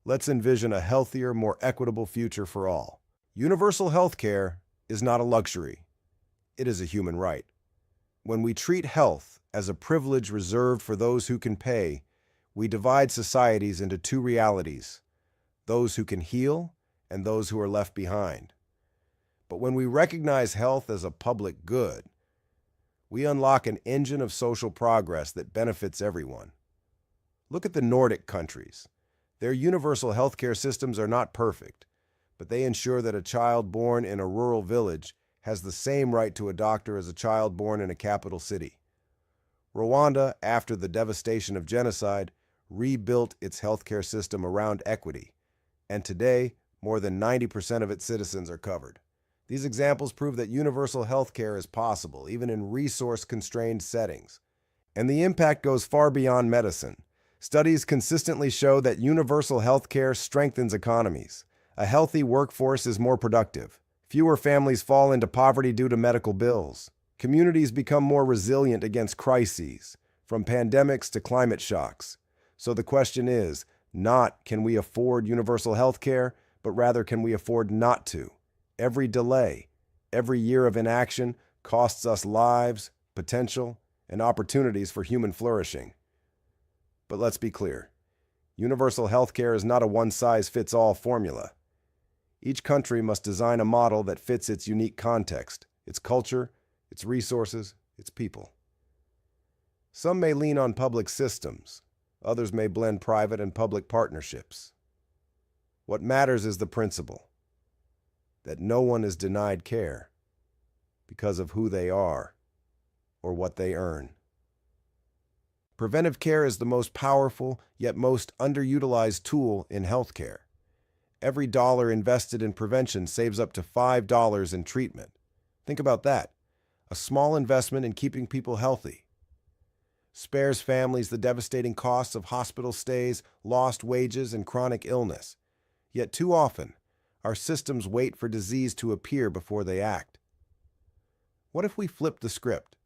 let's envision a healthier, more equitable future for all. Universal health care is not a luxury. It is a human right. When we treat health as a privilege reserved for those who can pay, we divide societies into two realities: those who can heal and those who are left behind. But when we recognize health as a public good, we unlock an engine of social progress that benefits everyone. Look at the Nordic countries. Their universal healthcare systems are not perfect, but they ensure that a child born in a rural village has the same right to a doctor as a child born in a capital city. Rwanda, after the devastation of genocide, rebuilt its healthcare system around equity, and today, more than 90% of its citizens are covered. These examples prove that universal healthcare is possible, even in resource-constrained settings. And the impact goes far beyond medicine. Studies consistently show that universal healthcare strengthens economies. A healthy workforce is more productive. Fewer families fall into poverty due to medical bills. Communities become more resilient against crises, from pandemics to climate shocks. So the question is, not can we afford universal health care, but rather can we afford not to? Every delay, every year of inaction costs us lives, potential, and opportunities for human flourishing. But let's be clear. Universal health care is not a one-size-fits-all formula. Each country must design a model that fits its unique context, its culture, its resources, its people. Some may lean on public systems. Others may blend private and public partnerships. What matters is the principle that no one is denied care because of who they are or what they earn. Preventive care is the most powerful yet most underutilized tool in healthcare. Every dollar invested in prevention saves up to $5 in treatment. Think about that. A small investment in keeping people healthy spares families the devastating costs of hospital stays, lost wages, and chronic illness. Yet too often, our systems wait for disease to appear before they act. What if we flipped the script?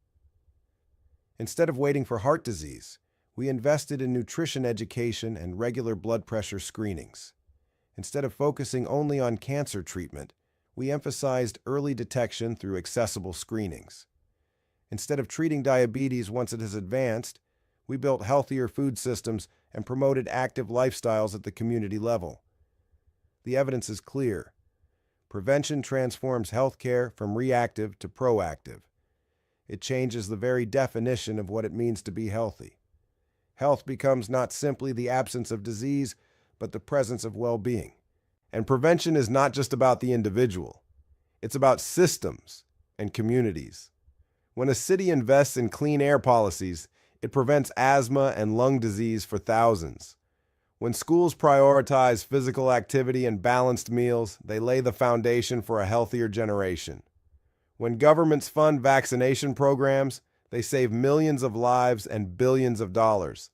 Instead of waiting for heart disease, we invested in nutrition education and regular blood pressure screenings. Instead of focusing only on cancer treatment, we emphasized early detection through accessible screenings. Instead of treating diabetes once it has advanced, we built healthier food systems and promoted active lifestyles at the community level. The evidence is clear. Prevention transforms healthcare from reactive to proactive. It changes the very definition of what it means to be healthy. Health becomes not simply the absence of disease, but the presence of well-being. And prevention is not just about the individual. It's about systems and communities. When a city invests in clean air policies, it prevents asthma and lung disease for thousands. When schools prioritize physical activity and balanced meals, they lay the foundation for a healthier generation. When governments fund vaccination programs, they save millions of lives and billions of dollars.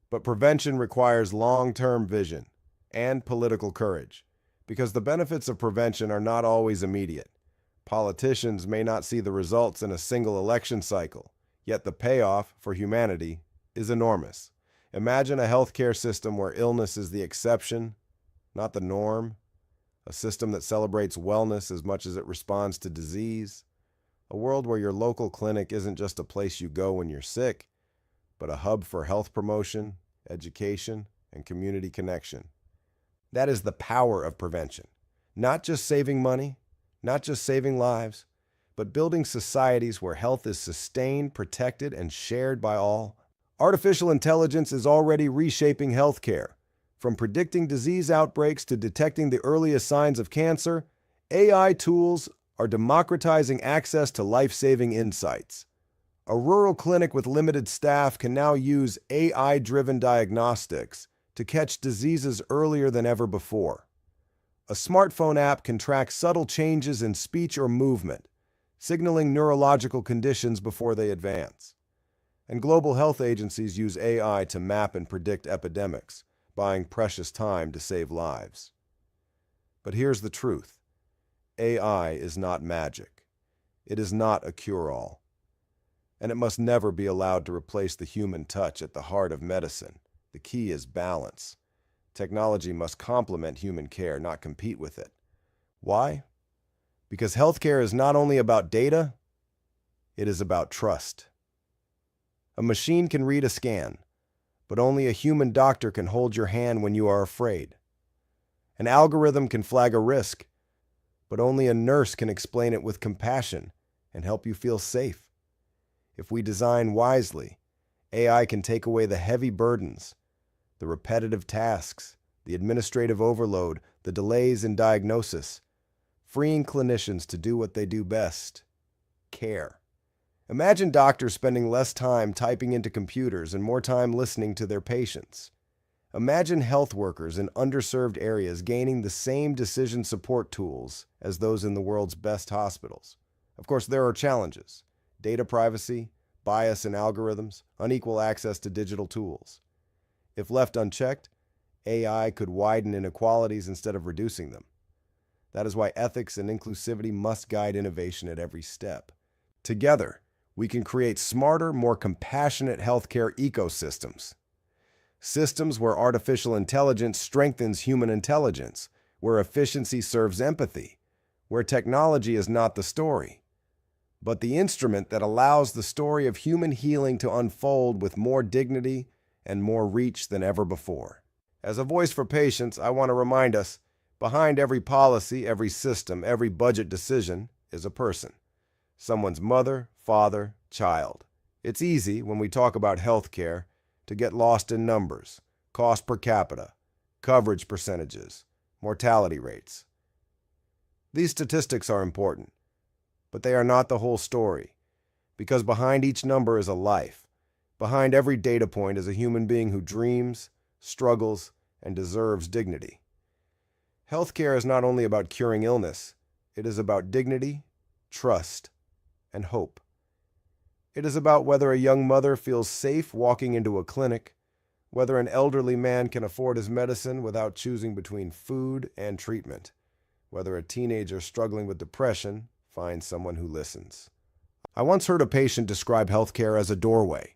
But prevention requires long-term vision and political courage, because the benefits of prevention are not always immediate. Politicians may not see the results in a single election cycle, yet the payoff for humanity is enormous. Imagine a healthcare system where illness is the exception, not the norm. A system that celebrates wellness as much as it responds to disease. A world where your local clinic isn't just a place you go when you're sick, but a hub for health promotion, education, and community connection. That is the power of prevention. Not just saving money, not just saving lives, but building societies where health is sustained, protected, and shared by all. Artificial intelligence is already reshaping healthcare. From predicting disease outbreaks to detecting the earliest signs of cancer, AI tools are democratizing access to life-saving insights. A rural clinic with limited staff can now use AI-driven diagnostics to catch diseases earlier than ever before. A smartphone app can track subtle changes in speech or movement, signaling neurological conditions before they advance. And global health agencies use AI to map and predict epidemics, buying precious time to save lives. But here's the truth. AI is not magic. It is not a cure-all. And it must never be allowed to replace the human touch at the heart of medicine. The key is balance. Technology must complement human care, not compete with it. Why? Because healthcare is not only about data, it is about trust. A machine can read a scan, but only a human doctor can hold your hand when you are afraid. An algorithm can flag a risk, but only a nurse can explain it with compassion and help you feel safe. If we design wisely, AI can take away the heavy burdens, the repetitive tasks, the administrative overload, the delays in diagnosis, freeing clinicians to do what they do best: care. Imagine doctors spending less time typing into computers and more time listening to their patients. Imagine health workers in underserved areas gaining the same decision support tools as those in the world's best hospitals. Of course, there are challenges: data privacy, bias in algorithms, unequal access to digital tools. If left unchecked, AI could widen inequalities instead of reducing them. That is why ethics and inclusivity must guide innovation at every step. Together, we can create smarter, more compassionate healthcare ecosystems. Systems where artificial intelligence strengthens human intelligence, where efficiency serves empathy, where technology is not the story, but the instrument that allows the story of human healing to unfold with more dignity and more reach than ever before. As a voice for patients, I want to remind us, behind every policy, every system, every budget decision is a person. Someone's mother, father, child. It's easy, when we talk about healthcare, to get lost in numbers, cost per capita, coverage percentages, mortality rates. These statistics are important, but they are not the whole story, because behind each number is a life. Behind every data point is a human being who dreams, struggles, and deserves dignity. Healthcare is not only about curing illness, it is about dignity, trust, and hope. It is about whether a young mother feels safe walking into a clinic, whether an elderly man can afford his medicine without choosing between food and treatment, whether a teenager struggling with depression finds someone who listens. I once heard a patient describe healthcare as a doorway.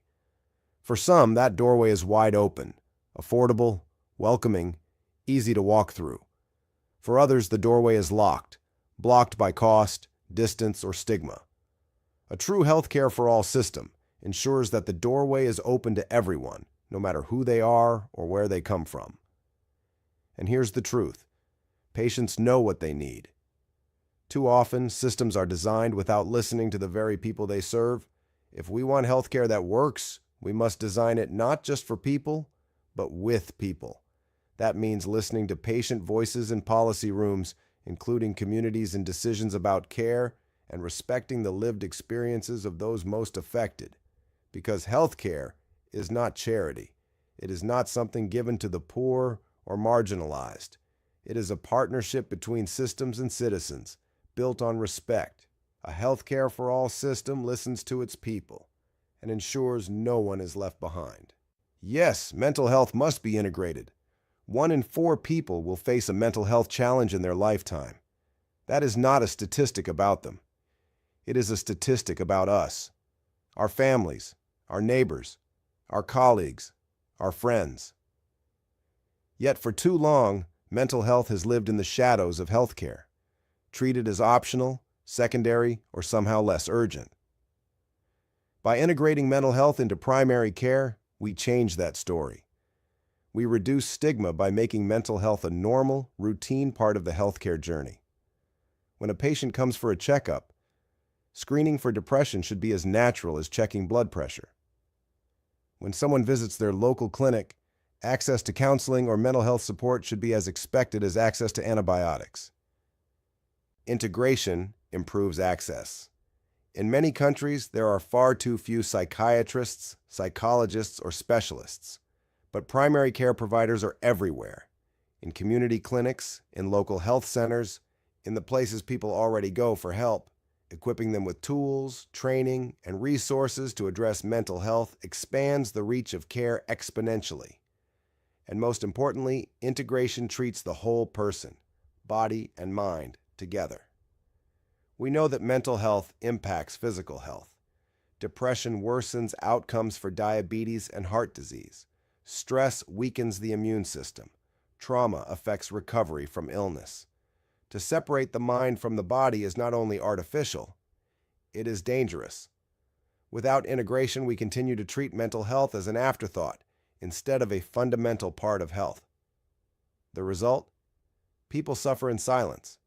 For some, that doorway is wide open, affordable, welcoming, easy to walk through. For others, the doorway is locked, blocked by cost, distance, or stigma. A true healthcare for all system ensures that the doorway is open to everyone, no matter who they are or where they come from. And here's the truth. Patients know what they need. Too often, systems are designed without listening to the very people they serve. If we want healthcare that works, we must design it not just for people, but with people. That means listening to patient voices in policy rooms, including communities in decisions about care, and respecting the lived experiences of those most affected. Because healthcare is not charity. It is not something given to the poor or marginalized. It is a partnership between systems and citizens, built on respect. A healthcare for all system listens to its people and ensures no one is left behind. Yes, mental health must be integrated. 1 in 4 people will face a mental health challenge in their lifetime. That is not a statistic about them. It is a statistic about us, our families, our neighbors, our colleagues, our friends. Yet for too long, mental health has lived in the shadows of healthcare, treated as optional, secondary, or somehow less urgent. By integrating mental health into primary care, we change that story. We reduce stigma by making mental health a normal, routine part of the healthcare journey. When a patient comes for a checkup, screening for depression should be as natural as checking blood pressure. When someone visits their local clinic, access to counseling or mental health support should be as expected as access to antibiotics. Integration improves access. In many countries, there are far too few psychiatrists, psychologists, or specialists, but primary care providers are everywhere, in community clinics, in local health centers, in the places people already go for help. Equipping them with tools, training, and resources to address mental health expands the reach of care exponentially. And most importantly, integration treats the whole person, body and mind, together. We know that mental health impacts physical health. Depression worsens outcomes for diabetes and heart disease. Stress weakens the immune system. Trauma affects recovery from illness. To separate the mind from the body is not only artificial, it is dangerous. Without integration, we continue to treat mental health as an afterthought instead of a fundamental part of health. The result? People suffer in silence.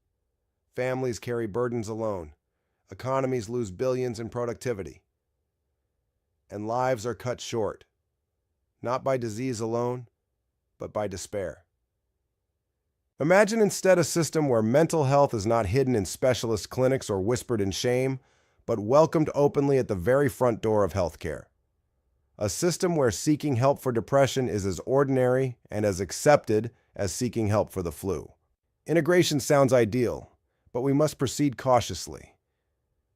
Families carry burdens alone. Economies lose billions in productivity. And lives are cut short, not by disease alone, but by despair. Imagine instead a system where mental health is not hidden in specialist clinics or whispered in shame, but welcomed openly at the very front door of healthcare. A system where seeking help for depression is as ordinary and as accepted as seeking help for the flu. Integration sounds ideal, but we must proceed cautiously.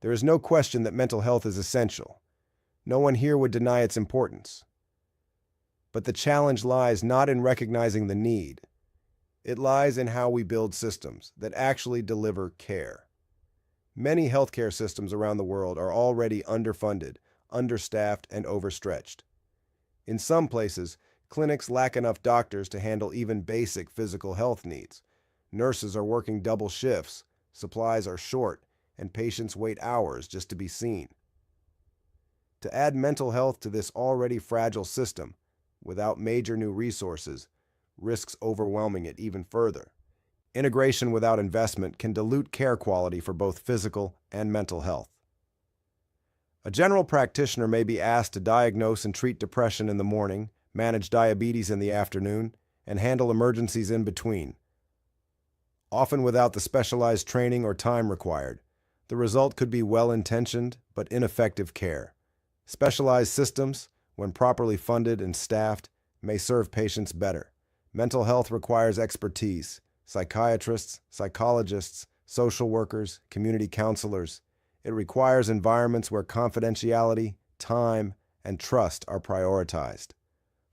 There is no question that mental health is essential. No one here would deny its importance. But the challenge lies not in recognizing the need. It lies in how we build systems that actually deliver care. Many healthcare systems around the world are already underfunded, understaffed, and overstretched. In some places, clinics lack enough doctors to handle even basic physical health needs. Nurses are working double shifts, supplies are short, and patients wait hours just to be seen. To add mental health to this already fragile system, without major new resources, risks overwhelming it even further. Integration without investment can dilute care quality for both physical and mental health. A general practitioner may be asked to diagnose and treat depression in the morning, manage diabetes in the afternoon, and handle emergencies in between. Often without the specialized training or time required, the result could be well-intentioned but ineffective care. Specialized systems, when properly funded and staffed, may serve patients better. Mental health requires expertise: psychiatrists, psychologists, social workers, community counselors. It requires environments where confidentiality, time, and trust are prioritized.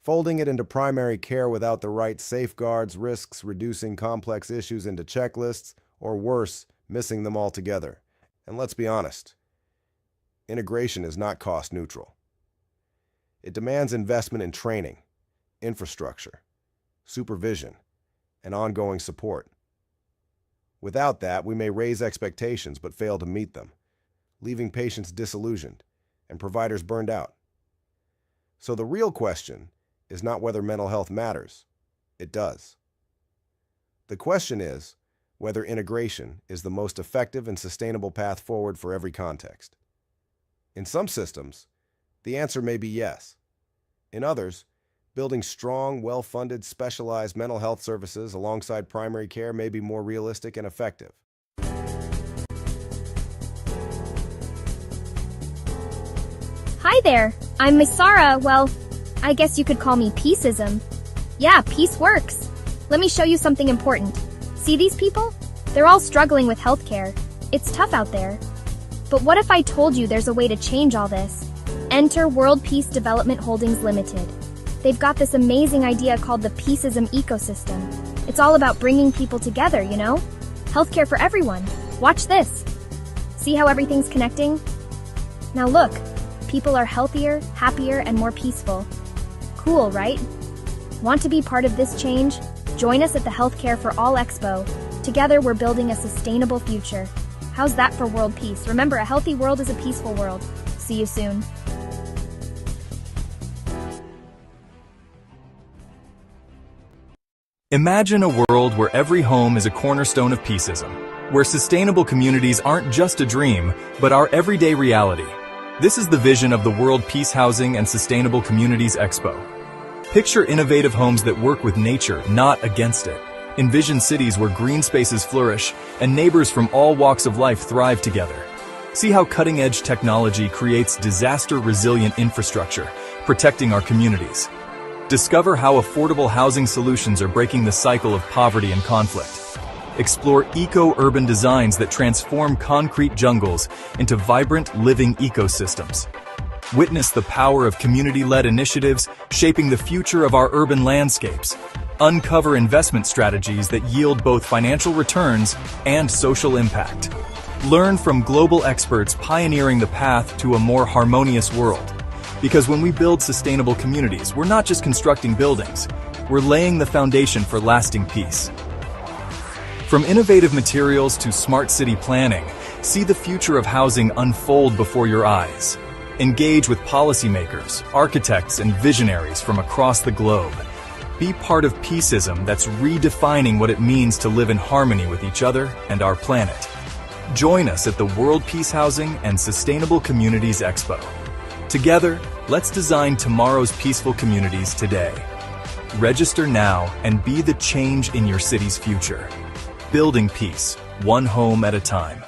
Folding it into primary care without the right safeguards risks reducing complex issues into checklists, or worse, missing them altogether. And let's be honest, integration is not cost neutral. It demands investment in training, infrastructure, supervision, and ongoing support. Without that, we may raise expectations but fail to meet them, leaving patients disillusioned and providers burned out. So the real question is not whether mental health matters. It does. The question is whether integration is the most effective and sustainable path forward for every context. In some systems, the answer may be yes. In others, building strong, well-funded, specialized mental health services alongside primary care may be more realistic and effective. Hi there, I'm Miss Sarah. Well, I guess you could call me Peaceism. Yeah, peace works. Let me show you something important. See these people? They're all struggling with healthcare. It's tough out there. But what if I told you there's a way to change all this? Enter World Peace Development Holdings Limited. They've got this amazing idea called the Peaceism Ecosystem. It's all about bringing people together, you know? Healthcare for everyone. Watch this. See how everything's connecting? Now look, people are healthier, happier, and more peaceful. Cool, right? Want to be part of this change? Join us at the Healthcare for All Expo. Together, we're building a sustainable future. How's that for world peace? Remember, a healthy world is a peaceful world. See you soon. Imagine a world where every home is a cornerstone of peaceism, where sustainable communities aren't just a dream, but our everyday reality. This is the vision of the World Peace Housing and Sustainable Communities Expo. Picture innovative homes that work with nature, not against it. Envision cities where green spaces flourish and neighbors from all walks of life thrive together. See how cutting-edge technology creates disaster-resilient infrastructure, protecting our communities. Discover how affordable housing solutions are breaking the cycle of poverty and conflict. Explore eco-urban designs that transform concrete jungles into vibrant, living ecosystems. Witness the power of community-led initiatives shaping the future of our urban landscapes. Uncover investment strategies that yield both financial returns and social impact. Learn from global experts pioneering the path to a more harmonious world. Because when we build sustainable communities, we're not just constructing buildings, we're laying the foundation for lasting peace. From innovative materials to smart city planning, see the future of housing unfold before your eyes. Engage with policymakers, architects, and visionaries from across the globe. Be part of Peaceism that's redefining what it means to live in harmony with each other and our planet. Join us at the World Peace Housing and Sustainable Communities Expo. Together, let's design tomorrow's peaceful communities today. Register now and be the change in your city's future. Building peace, one home at a time.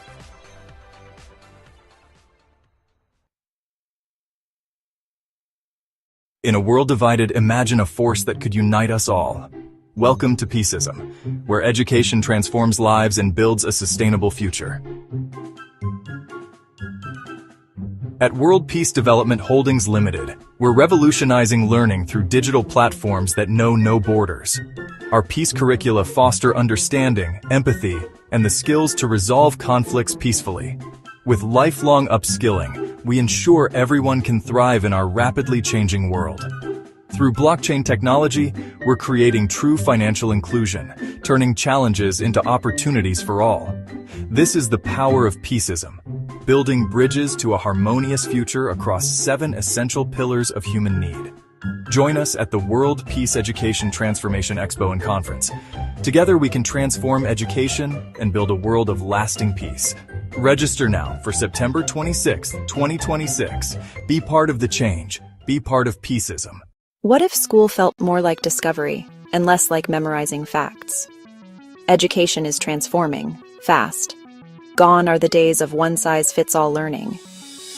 In a world divided, imagine a force that could unite us all. Welcome to Peaceism, where education transforms lives and builds a sustainable future. At World Peace Development Holdings Limited, we're revolutionizing learning through digital platforms that know no borders. Our peace curricula foster understanding, empathy, and the skills to resolve conflicts peacefully. With lifelong upskilling, we ensure everyone can thrive in our rapidly changing world. Through blockchain technology, we're creating true financial inclusion, turning challenges into opportunities for all. This is the power of Peaceism, building bridges to a harmonious future across 7 essential pillars of human need. Join us at the World Peace Education Transformation Expo and Conference. Together we can transform education and build a world of lasting peace. Register now for September 26, 2026. Be part of the change. Be part of Peaceism. What if school felt more like discovery and less like memorizing facts? Education is transforming, fast. Gone are the days of one-size-fits-all learning.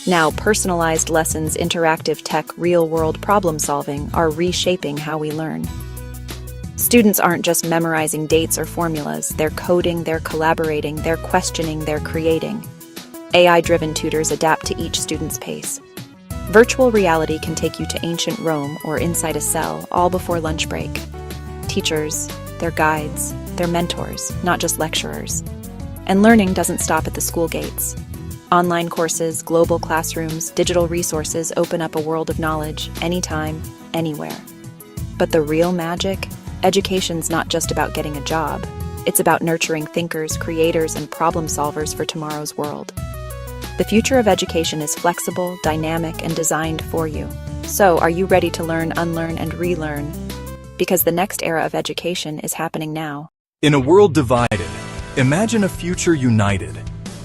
Now, personalized lessons, interactive tech, real-world problem-solving are reshaping how we learn. Students aren't just memorizing dates or formulas, they're coding, they're collaborating, they're questioning, they're creating. AI-driven tutors adapt to each student's pace. Virtual reality can take you to ancient Rome or inside a cell, all before lunch break. Teachers, they're guides, they're mentors, not just lecturers. And learning doesn't stop at the school gates. Online courses, global classrooms, digital resources open up a world of knowledge anytime, anywhere. But the real magic? Education's not just about getting a job. It's about nurturing thinkers, creators, and problem solvers for tomorrow's world. The future of education is flexible, dynamic, and designed for you. So, are you ready to learn, unlearn, and relearn? Because the next era of education is happening now. In a world divided, imagine a future united.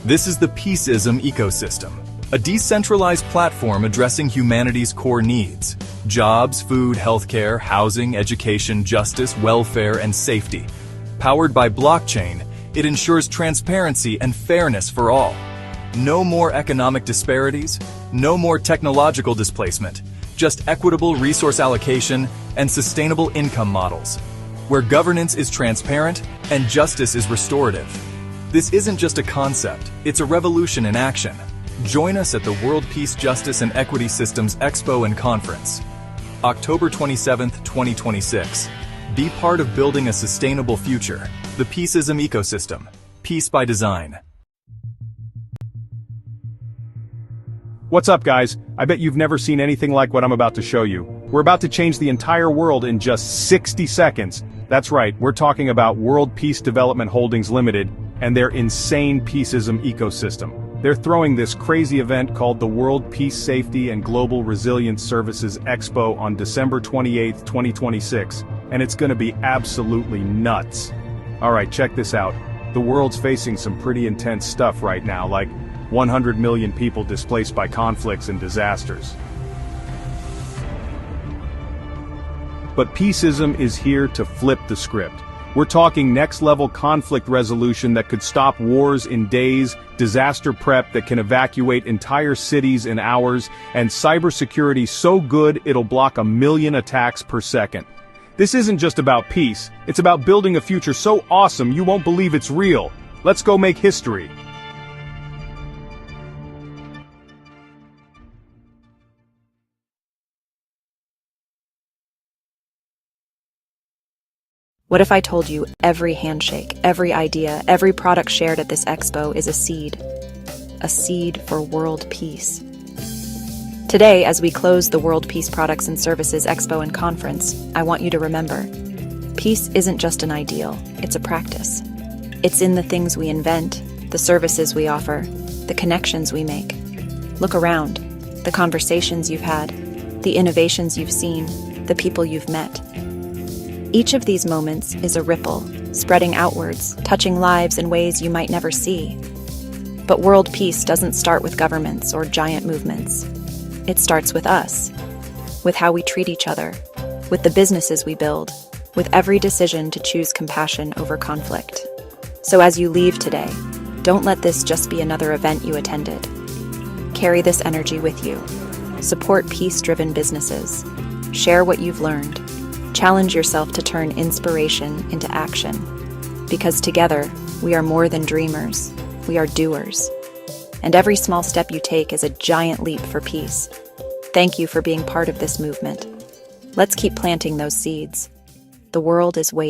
This is the Peaceism Ecosystem, a decentralized platform addressing humanity's core needs: jobs, food, healthcare, housing, education, justice, welfare, and safety. Powered by blockchain, it ensures transparency and fairness for all. No more economic disparities, no more technological displacement, just equitable resource allocation and sustainable income models, where governance is transparent and justice is restorative. This isn't just a concept, it's a revolution in action. Join us at the World Peace, Justice, and Equity Systems Expo and Conference, October 27th, 2026. Be part of building a sustainable future. The Peaceism Ecosystem. Peace by design. What's up, guys? I bet you've never seen anything like what I'm about to show you. We're about to change the entire world in just 60 seconds. That's right, we're talking about World Peace Development Holdings Limited and their insane Peaceism Ecosystem. They're throwing this crazy event called the World Peace Safety and Global Resilience Services Expo on December 28, 2026, and it's gonna be absolutely nuts. Alright, check this out. The world's facing some pretty intense stuff right now, like 100 million people displaced by conflicts and disasters. But Peaceism is here to flip the script. We're talking next-level conflict resolution that could stop wars in days, disaster prep that can evacuate entire cities in hours, and cybersecurity so good it'll block 1 million attacks per second. This isn't just about peace, it's about building a future so awesome you won't believe it's real. Let's go make history. What if I told you every handshake, every idea, every product shared at this expo is a seed for world peace? Today, as we close the World Peace Products and Services Expo and Conference, I want you to remember, peace isn't just an ideal, it's a practice. It's in the things we invent, the services we offer, the connections we make. Look around, the conversations you've had, the innovations you've seen, the people you've met. Each of these moments is a ripple, spreading outwards, touching lives in ways you might never see. But world peace doesn't start with governments or giant movements. It starts with us, with how we treat each other, with the businesses we build, with every decision to choose compassion over conflict. So as you leave today, don't let this just be another event you attended. Carry this energy with you. Support peace-driven businesses. Share what you've learned. Challenge yourself to turn inspiration into action. Because together, we are more than dreamers, we are doers. and every small step you take is a giant leap for peace. Thank you for being part of this movement. Let's keep planting those seeds. The world is waiting.